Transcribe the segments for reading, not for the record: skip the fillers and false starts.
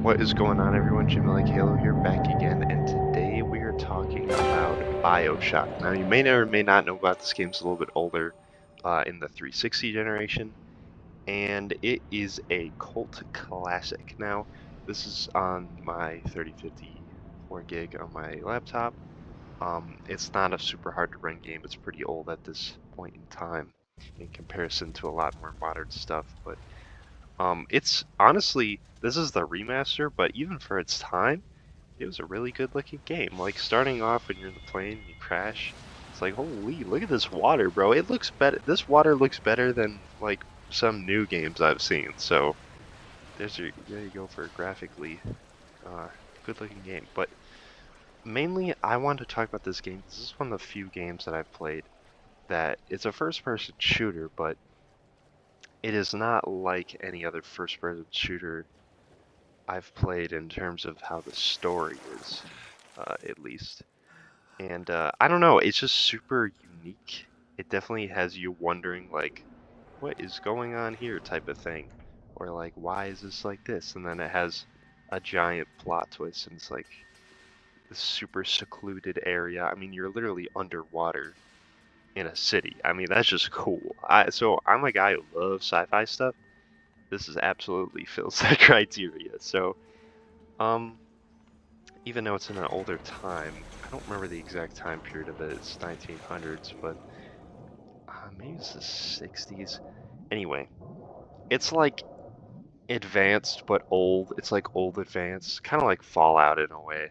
What is going on, everyone? Jimmy Like Halo here, back again, and today we are talking about Bioshock. Now, you may or may not know about this game. It's a little bit older, in the 360 generation, and it is a cult classic. Now, this is on my 3050 4 gig on my laptop. It's not a super hard to run game. It's pretty old at this point in time in comparison to a lot more modern stuff, but it's honestly, this is the remaster, but even for its time, it was a really good looking game. Like starting off when you're in the plane and you crash, it's like, holy, look at this water, bro. It looks better. This water looks better than like some new games I've seen. So there you go for a graphically uh, good looking game. But mainly, I want to talk about this game. This is one of the few games that I've played that it's a first person shooter, but it is not like any other first person shooter I've played in terms of how the story is, at least. And I don't know, it's just super unique. It definitely has you wondering, like, what is going on here type of thing. Or, like, why is this like this? And then it has a giant plot twist, and it's like this super secluded area. I mean, you're literally underwater in a city. I mean, that's just cool. So I'm a guy who loves sci-fi stuff. This is absolutely fills that criteria. So, um, even though it's in an older time, I don't remember the exact time period of it. It's 1900s, but maybe it's the 60s. Anyway, it's like advanced but old. It's like old advanced, kind of like Fallout in a way,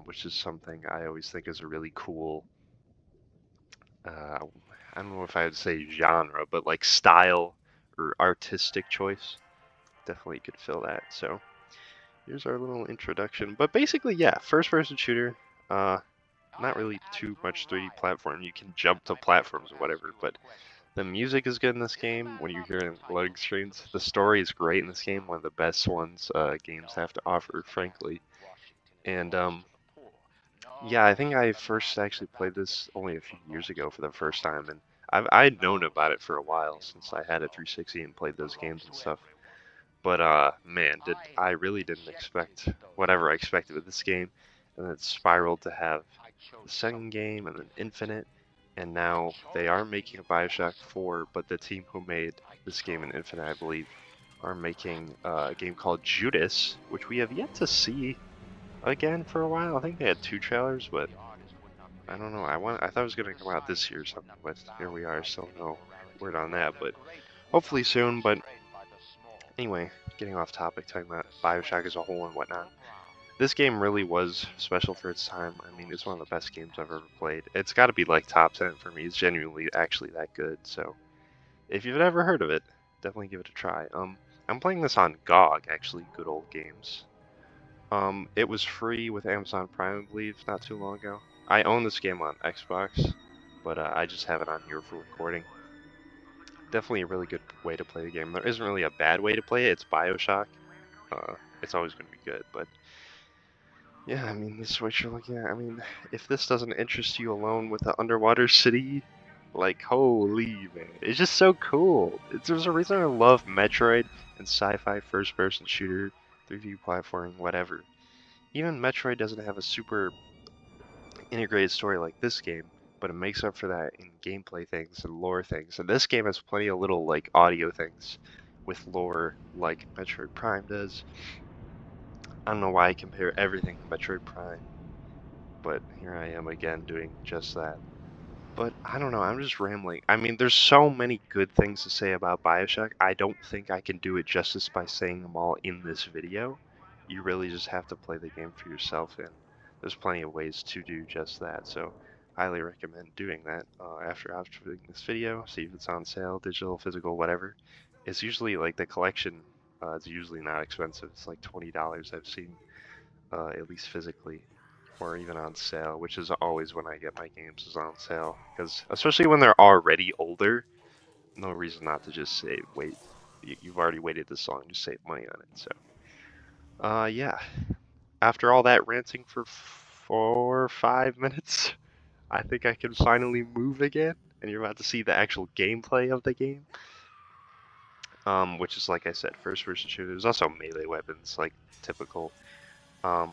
which is something I always think is a really cool. Uh, I don't know if I would say genre, but like style or artistic choice. Definitely could fill that. So here's our little introduction. But basically, yeah, first-person shooter. Uh, Not really too much 3D platform. You can jump to platforms or whatever, but the music is good in this game when you hear it in loading screens. The story is great in this game, one of the best ones games have to offer, frankly. And yeah, I think I first actually played this only a few years ago for the first time, and I'd known about it for a while since I had a 360 and played those games and stuff. But man, did I really didn't expect whatever I expected with this game, and then it spiraled to have the second game and then Infinite, and now they are making a Bioshock 4, but the team who made this game in Infinite, I believe, are making a game called Judas, which we have yet to see again for a while. I think they had 2 trailers, but I don't know. I thought it was gonna come out this year or something, but here we are, still no word on that, but hopefully soon. But anyway, getting off topic, talking about Bioshock as a whole and whatnot. This game really was special for its time. I mean, it's one of the best games I've ever played. It's got to be like top 10 for me. It's genuinely actually that good. So, if you've never heard of it, definitely give it a try. I'm playing this on GOG, actually, Good Old Games. It was free with Amazon Prime, I believe, not too long ago. I own this game on Xbox, but I just have it on here for recording. Definitely a really good way to play the game. There isn't really a bad way to play it. It's Bioshock. It's always going to be good, but yeah, I mean, this is what you're looking at. I mean, if this doesn't interest you alone with the underwater city, like, holy man, it's just so cool. There's a reason I love Metroid and sci-fi first-person shooter, 3D platforming, whatever. Even Metroid doesn't have a super integrated story like this game, but it makes up for that in gameplay things and lore things. And this game has plenty of little, like, audio things with lore like Metroid Prime does. I don't know why I compare everything to Metroid Prime, but here I am again doing just that. But I don't know, I'm just rambling. I mean, there's so many good things to say about Bioshock. I don't think I can do it justice by saying them all in this video. You really just have to play the game for yourself, and there's plenty of ways to do just that. So, highly recommend doing that after watching this video. See if it's on sale, digital, physical, whatever. It's usually like the collection. It's usually not expensive. It's like $20 I've seen, at least physically, or even on sale, which is always when I get my games is on sale. Because especially when they're already older, no reason not to just say, wait, you've already waited this long, just save money on it. So, yeah. After all that ranting for 4 or 5 minutes, I think I can finally move again, and you're about to see the actual gameplay of the game. which is, like I said, first-person shooter. There's also melee weapons, like typical, and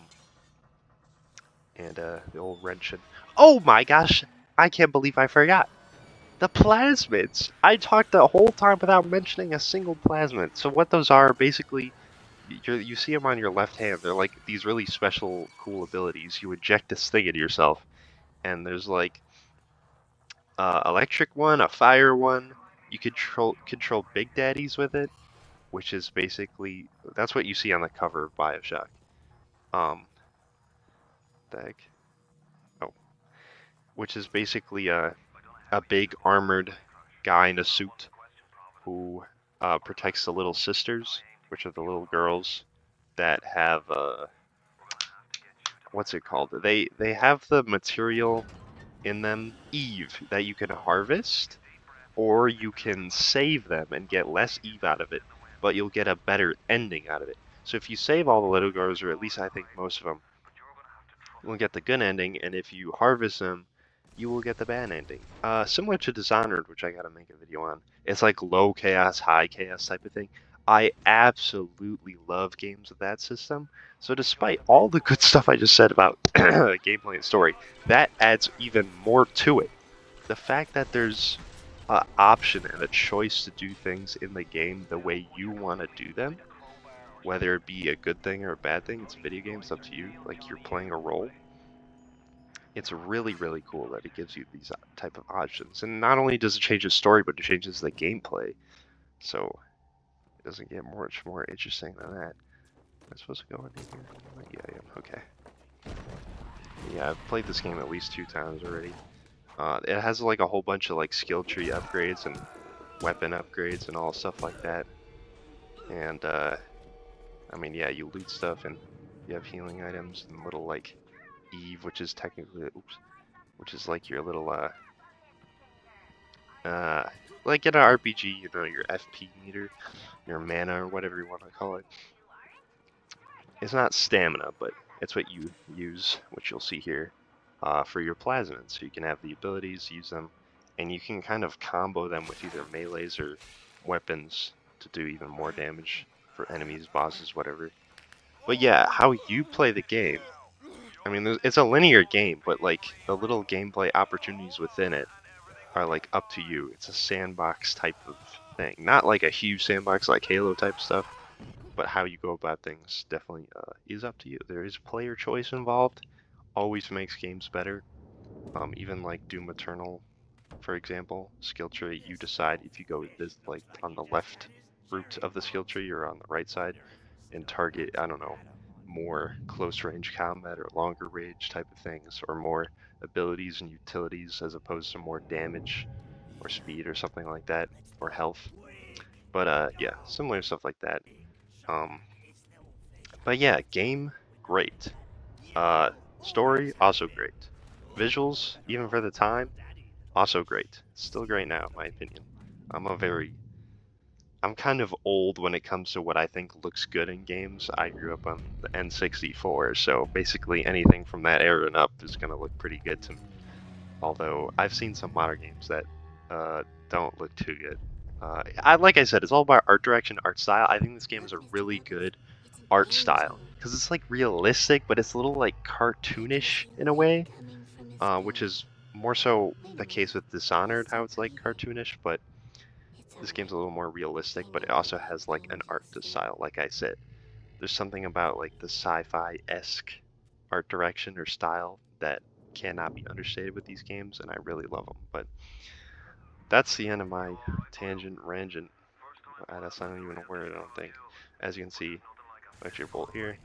the old wrench. And oh my gosh, I can't believe I forgot the plasmids. I talked the whole time without mentioning a single plasmid. So what those are, basically, you see them on your left hand. They're like these really special, cool abilities. You inject this thing into yourself, and there's like electric one, a fire one. You control Big Daddies with it, which is basically that's what you see on the cover of Bioshock. The heck? Oh, which is basically a big armored guy in a suit who protects the little sisters, which are the little girls that have what's it called? They have the material in them, Eve, that you can harvest, or you can save them and get less Eve out of it, but you'll get a better ending out of it. So if you save all the little girls, or at least I think most of them, you'll get the good ending, and if you harvest them, you will get the bad ending. Similar to Dishonored, which I gotta make a video on. It's like low chaos, high chaos type of thing. I absolutely love games with that system. So despite all the good stuff I just said about gameplay and story, that adds even more to it. The fact that there's an option and a choice to do things in the game the way you want to do them, whether it be a good thing or a bad thing, it's a video game, it's up to you, like you're playing a role. It's really, really cool that it gives you these type of options. And not only does it change the story, but it changes the gameplay. So it doesn't get much more interesting than that. Am I supposed to go in here? Yeah, I am. Okay. Yeah, I've played this game at least 2 times already. It has like a whole bunch of like skill tree upgrades and weapon upgrades and all stuff like that. And I mean, yeah, you loot stuff and you have healing items and little like Eve, which is technically, which is like your little like in an RPG, you know, your FP meter, your mana or whatever you want to call it. It's not stamina, but it's what you use, which you'll see here, for your plasmids. So you can have the abilities, use them, and you can kind of combo them with either melees or weapons to do even more damage for enemies, bosses, whatever. But yeah, how you play the game, I mean, it's a linear game, but like the little gameplay opportunities within it are like up to you. It's a sandbox type of thing, not like a huge sandbox like Halo type stuff, but how you go about things definitely is up to you. There is player choice involved, always makes games better. Even like Doom Eternal, for example, skill tree, you decide if you go this like on the left route of the skill tree or on the right side and target, I don't know, more close range combat or longer range type of things, or more abilities and utilities as opposed to more damage or speed or something like that, or health. But yeah, similar stuff like that. But yeah, game great. Story also great. Visuals, even for the time, also great. Still great now, in my opinion. I'm kind of old when it comes to what I think looks good in games. I grew up on the N64, so basically anything from that era and up is gonna look pretty good to me. Although I've seen some modern games that don't look too good. Like I said, it's all about art direction, art style. I think this game is a really good art style because it's like realistic, but it's a little like cartoonish in a way, which is more so the case with Dishonored, how it's like cartoonish, but this game's a little more realistic, but it also has like an art style, like I said. There's something about like the sci-fi-esque art direction or style that cannot be understated with these games, and I really love them. But that's the end of my tangent, rangent. That's not even a word, I don't think. As you can see, electric bolt here.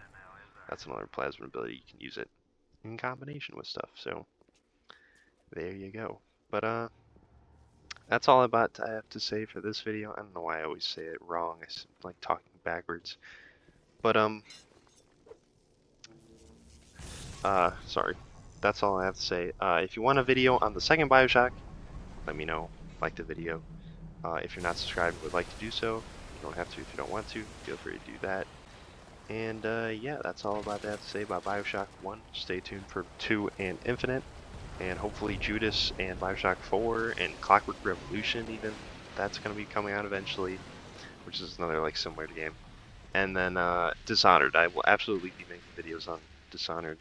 That's another plasma ability. You can use it in combination with stuff. So there you go. But that's all I have to say for this video. I don't know why I always say it wrong. I like talking backwards. But sorry. That's all I have to say. If you want a video on the second Bioshock, let me know. Like the video. If you're not subscribed and would like to do so, you don't have to if you don't want to. Feel free to do that. And yeah, that's all I have to say about Bioshock 1. Stay tuned for 2 and Infinite. And hopefully Judas and Bioshock 4 and Clockwork Revolution even. That's going to be coming out eventually. which is another like similar game. And then Dishonored. I will absolutely be making videos on Dishonored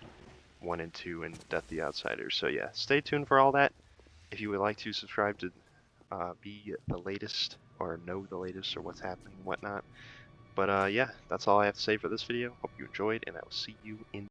1 and 2 and Death the Outsider. So yeah, stay tuned for all that. If you would like to subscribe to be the latest or know the latest or what's happening and whatnot. But yeah, that's all I have to say for this video. Hope you enjoyed, and I will see you in